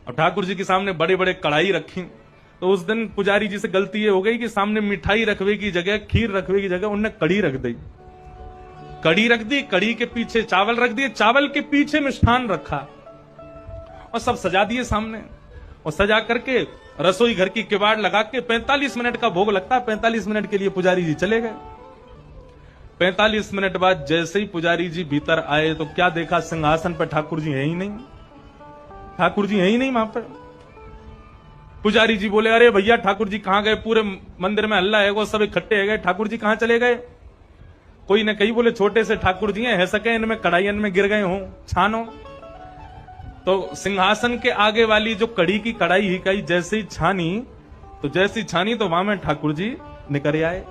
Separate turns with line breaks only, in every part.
और ठाकुर जी के सामने बड़े बड़े कढ़ाई रखी। तो उस दिन पुजारी जी से गलती ये हो गई कि सामने मिठाई रखवे की जगह, खीर रखवे की जगह उनने कढ़ी रख दी। कढ़ी रख दी, कढ़ी के पीछे चावल रख दिए, चावल के पीछे मिष्ठान रखा और सब सजा दिए सामने। और सजा करके रसोई घर की किवाड़ लगा के 45 मिनट का भोग लगता है। 45 मिनट के लिए पुजारी जी चले गए। 45 मिनट बाद जैसे ही पुजारी जी भीतर आए तो क्या देखा, सिंहासन पर ठाकुर जी है ही नहीं। ठाकुर जी है ही नहीं वहां पर। पुजारी जी बोले, अरे भैया ठाकुर जी कहां गए? पूरे मंदिर में हल्ला है, वो सब इकट्ठे है गए, ठाकुर जी कहां चले गए? कोई ने कही बोले छोटे से ठाकुर जी हैं, है सके इनमें कढ़ाइयन में गिर गए हों, छानो। तो सिंहासन के आगे वाली जो कड़ी की कढ़ाई ही कही जैसे ही छानी, तो वहां में ठाकुर जी निकल आए।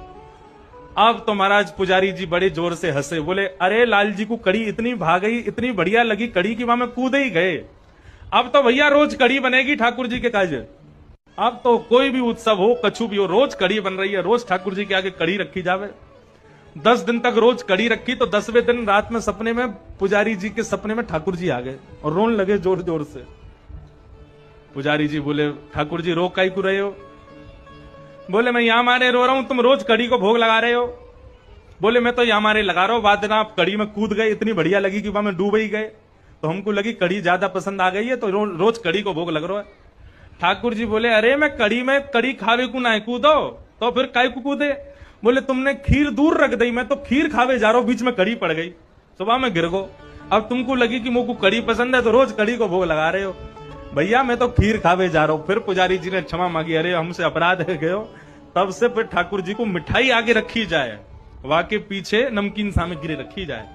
अब तो महाराज पुजारी जी बड़े जोर से हंसे, बोले अरे लाल जी को कड़ी इतनी भा गई, इतनी बढ़िया लगी कड़ी की वहां में कूदे ही गए। अब तो भैया रोज कड़ी बनेगी ठाकुर जी के काज। अब तो कोई भी उत्सव हो, कछु भी हो, रोज कड़ी बन रही है, रोज ठाकुर जी के आगे कड़ी रखी जावे। 10 दिन तक रोज कड़ी रखी। तो 10वें दिन रात में सपने में पुजारी जी के सपने में ठाकुर जी आ गए और रोने लगे जोर जोर से। पुजारी जी बोले, ठाकुर जी रो काई को रहे हो? बोले मैं यहां मारे रो रहा हूं, तुम रोज कड़ी को भोग लगा रहे हो। बोले मैं तो यहां मारे लगा रहा हूं, बाद में आप कड़ी में कूद गए, इतनी बढ़िया लगी कि वहां में डूब ही गए, तो हमको लगी कड़ी ज्यादा पसंद आ गई है, तो रोज कड़ी को भोग लग रहा है। ठाकुर जी बोले, अरे मैं कड़ी खावे को ना कूदो, तो फिर काय को कूदे? बोले तुमने खीर दूर रख दी, मैं तो खीर खावे जा रहा हूं, बीच में कड़ी पड़ गई, सुबह में गिर गो। अब तुमको लगी कि मुझको कड़ी पसंद है तो रोज कड़ी को भोग लगा रहे हो। भैया मैं तो खीर खावे जा रहा हूं। फिर पुजारी जी ने क्षमा मांगी, अरे हमसे अपराध है गयो। तब से फिर ठाकुर जी को मिठाई आगे रखी जाए, वाके पीछे नमकीन सामग्री रखी जाए।